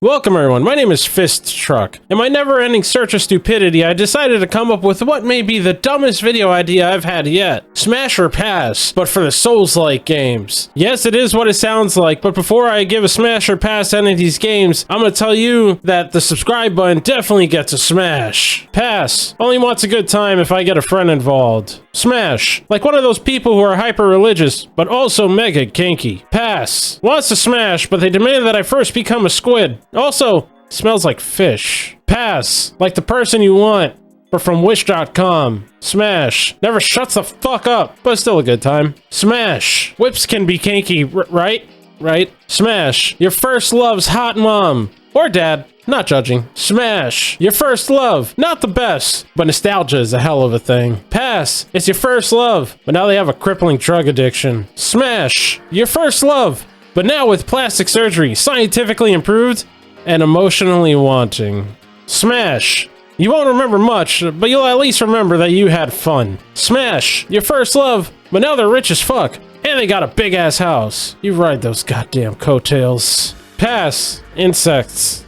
Welcome everyone, my name is Fist Truck. In my never-ending search of stupidity, I decided to come up with what may be the dumbest video idea I've had yet. Smash or pass, but for the Souls-like games. Yes, it is what it sounds like, but before I give a smash or pass to any of these games, I'm gonna tell you that the subscribe button definitely gets a smash. Pass, only wants a good time if I get a friend involved. Smash, like one of those people who are hyper-religious, but also mega kinky. Pass, wants to smash, but they demand that I first become a squid. Also, smells like fish. Pass, like the person you want, but from wish.com. Smash, never shuts the fuck up, but still a good time. Smash, whips can be kinky, right? Right? Smash, your first love's hot mom. Or dad, not judging. Smash, your first love, not the best, but nostalgia is a hell of a thing. Pass, it's your first love, but now they have a crippling drug addiction. Smash, your first love, but now with plastic surgery, scientifically improved, and emotionally wanting. Smash, you won't remember much, but you'll at least remember that you had fun. Smash, your first love, but now they're rich as fuck, and they got a big ass house. You ride those goddamn coattails. Pass, insects.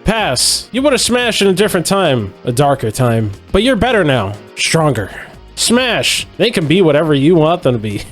Pass, you would have smashed in a different time, a darker time, but you're better now, stronger. Smash, they can be whatever you want them to be.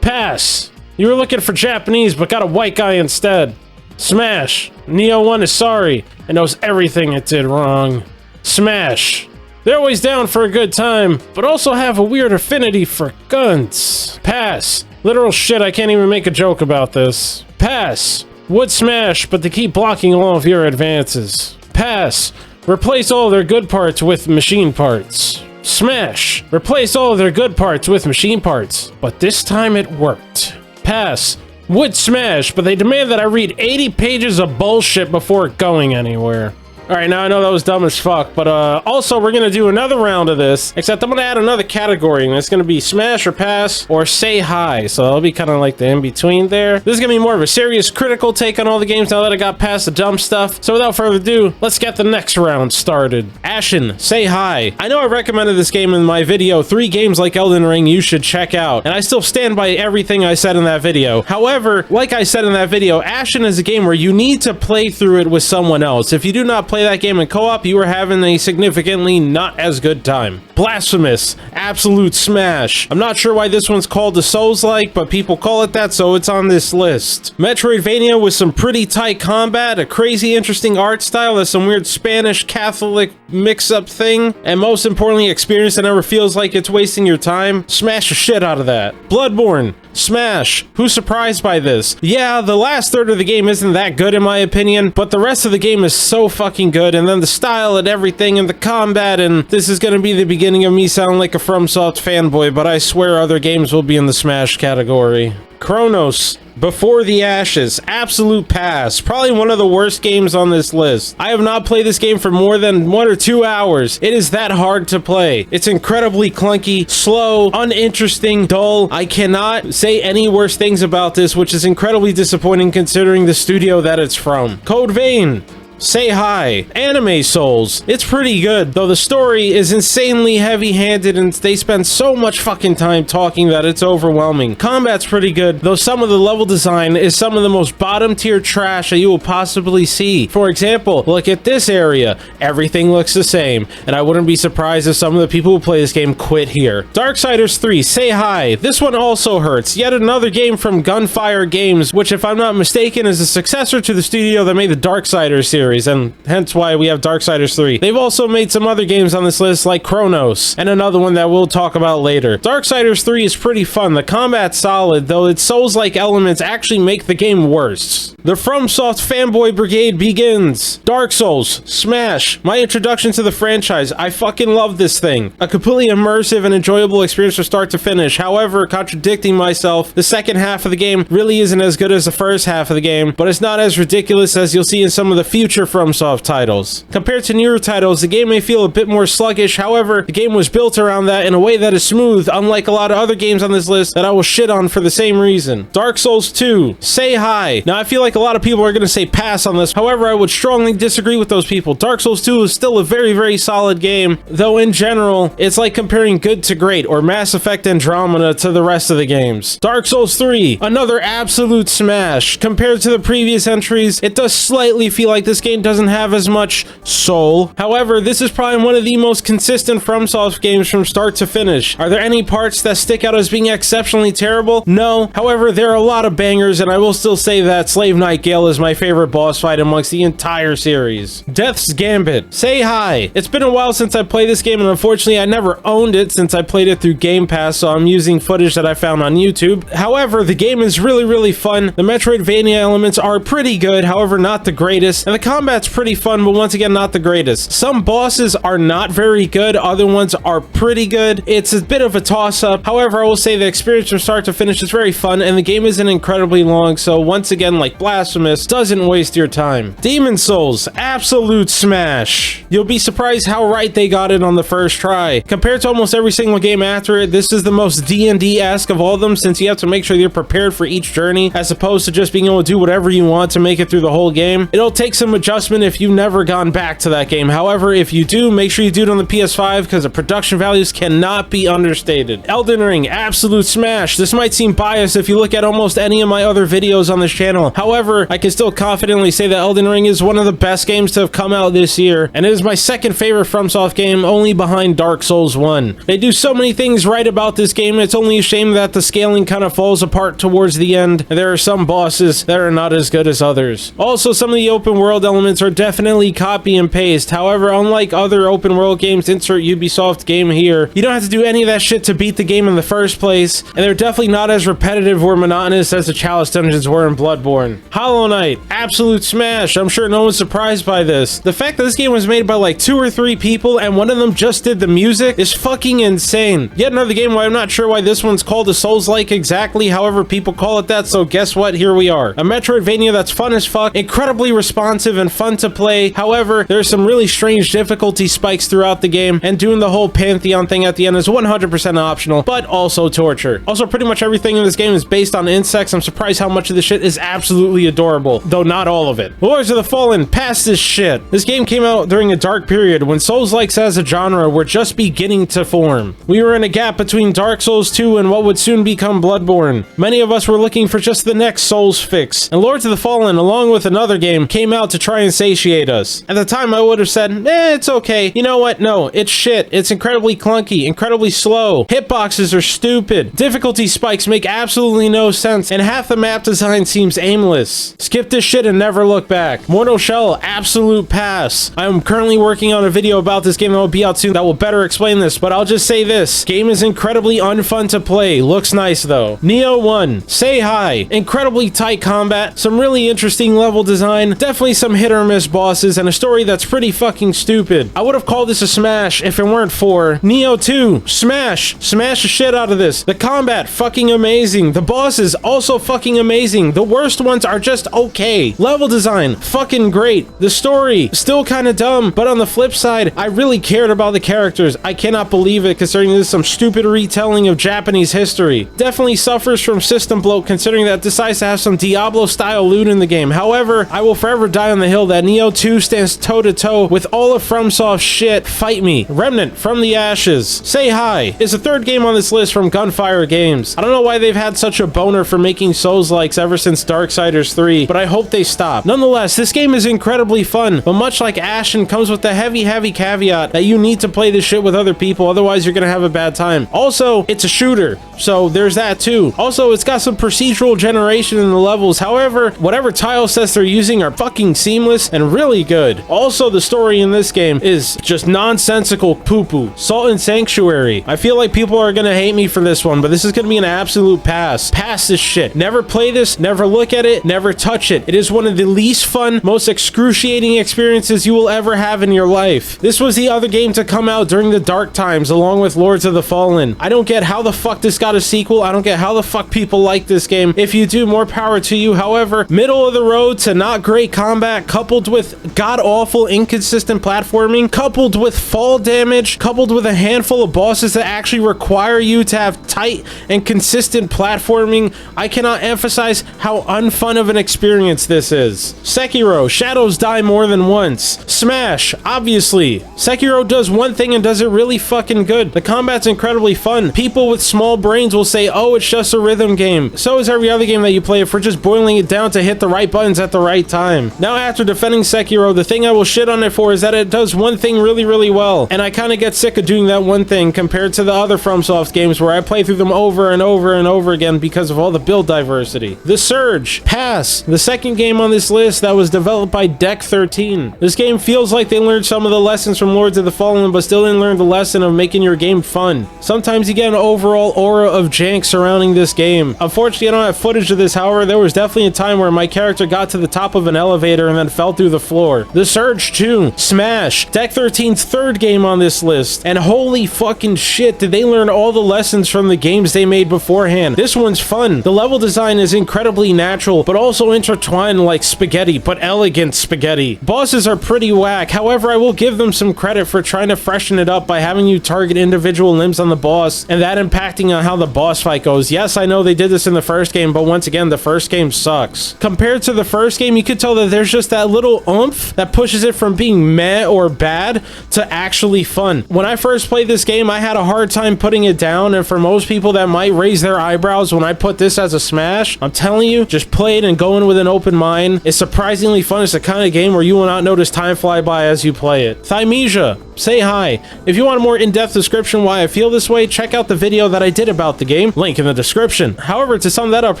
Pass, you were looking for Japanese but got a white guy instead. Smash, Neo 1 is sorry and knows everything it did wrong. Smash, they're always down for a good time, but also have a weird affinity for guns. Pass, literal shit, I can't even make a joke about this. Pass, would smash, but they keep blocking all of your advances. Pass, replace all their good parts with machine parts. Smash, replace all of their good parts with machine parts, but this time it worked. Pass, would smash, but they demand that I read 80 pages of bullshit before going anywhere. Alright, now I know that was dumb as fuck, but also we're gonna do another round of this, except I'm gonna add another category, and it's gonna be smash or pass or say hi, so that'll be kind of like the in-between there. This is gonna be more of a serious, critical take on all the games now that I got past the dumb stuff, so without further ado, let's get the next round started. Ashen, say hi. I know I recommended this game in my video, 3 games like Elden Ring you should check out, and I still stand by everything I said in that video. However, like I said in that video, Ashen is a game where you need to play through it with someone else. If you do not play that game in co-op, you are having a significantly not as good time. Blasphemous, absolute smash. I'm not sure why this one's called the Souls-like, but people call it that, so it's on this list. Metroidvania with some pretty tight combat, a crazy interesting art style, that's some weird Spanish Catholic mix-up thing, and most importantly, experience that never feels like it's wasting your time. Smash the shit out of that. Bloodborne, smash. Who's surprised by this? Yeah, the last third of the game isn't that good in my opinion, but the rest of the game is so fucking good, and then the style and everything and the combat, and this is gonna be the beginning of me sounding like a FromSoft fanboy, but I swear other games will be in the smash category. Chronos, Before the Ashes, absolute pass. Probably one of the worst games on this list. I have not played this game for more than 1 or 2 hours. It is that hard to play. It's incredibly clunky, slow, uninteresting, dull. I cannot say any worse things about this, which is incredibly disappointing considering the studio that it's from. Code Vein, say hi. Anime Souls, it's pretty good, though the story is insanely heavy-handed and they spend so much fucking time talking that it's overwhelming. Combat's pretty good, though some of the level design is some of the most bottom-tier trash that you will possibly see. For example, look at this area. Everything looks the same, and I wouldn't be surprised if some of the people who play this game quit here. Darksiders 3, say hi. This one also hurts. Yet another game from Gunfire Games, which if I'm not mistaken is a successor to the studio that made the Darksiders series, and hence why we have Darksiders 3. They've also made some other games on this list like Chronos, and another one that we'll talk about later. Darksiders 3 is pretty fun. The combat's solid, though its Souls-like elements actually make the game worse. The FromSoft fanboy brigade begins. Dark Souls, smash. My introduction to the franchise. I fucking love this thing. A completely immersive and enjoyable experience from start to finish. However, contradicting myself, the second half of the game really isn't as good as the first half of the game, but it's not as ridiculous as you'll see in some of the future future FromSoft titles. Compared to newer titles, the game may feel a bit more sluggish, however, the game was built around that in a way that is smooth, unlike a lot of other games on this list that I will shit on for the same reason. Dark Souls 2, say hi. Now, I feel like a lot of people are going to say pass on this, however, I would strongly disagree with those people. Dark Souls 2 is still a very, very solid game, though in general, it's like comparing good to great, or Mass Effect Andromeda to the rest of the games. Dark Souls 3, another absolute smash. Compared to the previous entries, it does slightly feel like this game doesn't have as much soul. However, this is probably one of the most consistent FromSoft games from start to finish. Are there any parts that stick out as being exceptionally terrible? No. However, there are a lot of bangers, and I will still say that Slave Knight Gale is my favorite boss fight amongst the entire series. Death's Gambit, say hi. It's been a while since I played this game, and unfortunately I never owned it since I played it through Game Pass, so I'm using footage that I found on YouTube. However, the game is really, really fun. The Metroidvania elements are pretty good, however not the greatest, and the combat's pretty fun, but once again not the greatest. Some bosses are not very good, other ones are pretty good. It's a bit of a toss-up. However, I will say the experience from start to finish is very fun, and the game isn't incredibly long, so once again, like Blasphemous, doesn't waste your time. Demon's Souls, absolute smash. You'll be surprised how right they got it on the first try. Compared to almost every single game after it, this is the most D&D-esque of all of them, since you have to make sure you're prepared for each journey, as opposed to just being able to do whatever you want to make it through the whole game. It'll take some adjustment if you've never gone back to that game. However, if you do, make sure you do it on the PS5, because the production values cannot be understated. Elden Ring, absolute smash. This might seem biased if you look at almost any of my other videos on this channel. However, I can still confidently say that Elden Ring is one of the best games to have come out this year, and it is my second favorite FromSoft game, only behind Dark Souls 1. They do so many things right about this game, it's only a shame that the scaling kind of falls apart towards the end, and there are some bosses that are not as good as others. Also, some of the open world elements are definitely copy and paste. However, unlike other open world games, insert Ubisoft game here, you don't have to do any of that shit to beat the game in the first place, and they're definitely not as repetitive or monotonous as the Chalice dungeons were in Bloodborne. Hollow Knight, absolute smash. I'm sure no one's surprised by this. The fact that this game was made by like 2 or 3 people and one of them just did the music is fucking insane. Yet another game where I'm not sure why this one's called a Souls-like exactly, however people call it that, so guess what, here we are. A Metroidvania that's fun as fuck, incredibly responsive and fun to play. However, there's some really strange difficulty spikes throughout the game, and doing the whole Pantheon thing at the end is 100% optional, but also torture. Also, pretty much everything in this game is based on insects. I'm surprised how much of this shit is absolutely adorable, though not all of it. Lords of the Fallen, past this shit. This game came out during a dark period when Soulslikes as a genre were just beginning to form. We were in a gap between Dark Souls 2 and what would soon become Bloodborne. Many of us were looking for just the next Souls fix, and Lords of the Fallen, along with another game, came out to try and satiate us. At the time, I would have said, it's okay. You know what? No, it's shit. It's incredibly clunky, incredibly slow. Hitboxes are stupid. Difficulty spikes make absolutely no sense, and half the map design seems aimless. Skip this shit and never look back. Mortal Shell, absolute pass. I'm currently working on a video about this game that will be out soon that will better explain this, but I'll just say this. Game is incredibly unfun to play. Looks nice though. Nioh 1, say hi. Incredibly tight combat, some really interesting level design, definitely some hit or miss bosses, and a story that's pretty fucking stupid. I would have called this a smash if it weren't for Nioh 2, smash. Smash the shit out of this. The combat, fucking amazing. The bosses, also fucking amazing. The worst ones are just okay. Level design, fucking great. The story, still kind of dumb, but on the flip side, I really cared about the characters. I cannot believe it, considering this is some stupid retelling of Japanese history. Definitely suffers from system bloat, considering that it decides to have some Diablo-style loot in the game. However, I will forever die on the hill that Nioh 2 stands toe-to-toe with all of FromSoft shit. Fight me. Remnant from the Ashes, say hi, is the third game on this list from Gunfire Games. I don't know why they've had such a boner for making Souls-likes ever since Darksiders 3, but I hope they stop. Nonetheless, this game is incredibly fun, but much like Ashen, comes with the heavy caveat that you need to play this shit with other people, otherwise you're gonna have a bad time. Also, it's a shooter, so there's that too. Also, it's got some procedural generation in the levels. However, whatever tile sets they're using are fucking seamless and really good. Also, the story in this game is just nonsensical poo-poo. Salt and Sanctuary. I feel like people are gonna hate me for this one, but this is gonna be an absolute pass. Pass this shit. Never play this, never look at it, never touch it. It is one of the least fun, most excruciating experiences you will ever have in your life. This was the other game to come out during the dark times, along with Lords of the Fallen. I don't get how the fuck this got a sequel. I don't get how the fuck people like this game. If you do, more power to you. However, middle of the road to not great combat, that, coupled with god-awful inconsistent platforming, coupled with fall damage, coupled with a handful of bosses that actually require you to have tight and consistent platforming, I cannot emphasize how unfun of an experience this is. Sekiro, shadows die more than once. Smash, obviously. Sekiro does one thing and does it really fucking good. The combat's incredibly fun. People with small brains will say, oh, it's just a rhythm game. So is every other game that you play if we're just boiling it down to hit the right buttons at the right time. Now, after defending Sekiro, the thing I will shit on it for is that it does one thing really, really well. And I kind of get sick of doing that one thing compared to the other FromSoft games where I play through them over and over and over again because of all the build diversity. The Surge, pass. The second game on this list that was developed by Deck 13. This game feels like they learned some of the lessons from Lords of the Fallen, but still didn't learn the lesson of making your game fun. Sometimes you get an overall aura of jank surrounding this game. Unfortunately, I don't have footage of this, however, there was definitely a time where my character got to the top of an elevator and then fell through the floor. The Surge 2, Smash, Deck 13's third game on this list, and holy fucking shit, did they learn all the lessons from the games they made beforehand. This one's fun. The level design is incredibly natural, but also intertwined like spaghetti, but elegant spaghetti. Bosses are pretty whack, however, I will give them some credit for trying to freshen it up by having you target individual limbs on the boss, and that impacting on how the boss fight goes. Yes, I know they did this in the first game, but once again, the first game sucks. Compared to the first game, you could tell that there's just that little oomph that pushes it from being meh or bad to actually fun. When I first played this game, I had a hard time putting it down, and for most people that might raise their eyebrows when I put this as a Smash, I'm telling you, just play it and go in with an open mind. It's surprisingly fun. It's the kind of game where you will not notice time fly by as you play it. Thymesia, say hi. If you want a more in-depth description why I feel this way, check out the video that I did about the game, link in the description. However, to sum that up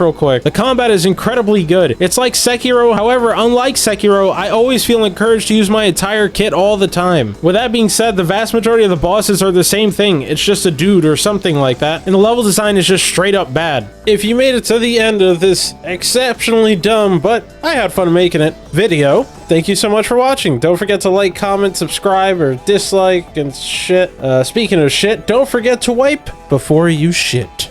real quick, the combat is incredibly good. It's like Sekiro, however, unlike Sekiro, I always feel encouraged to use my entire kit all the time. With that being said, the vast majority of the bosses are the same thing. It's just a dude or something like that, and the level design is just straight up bad. If you made it to the end of this exceptionally dumb, but I had fun making it, video, thank you so much for watching. Don't forget to like, comment, subscribe, or dislike and shit. Speaking of shit, don't forget to wipe before you shit.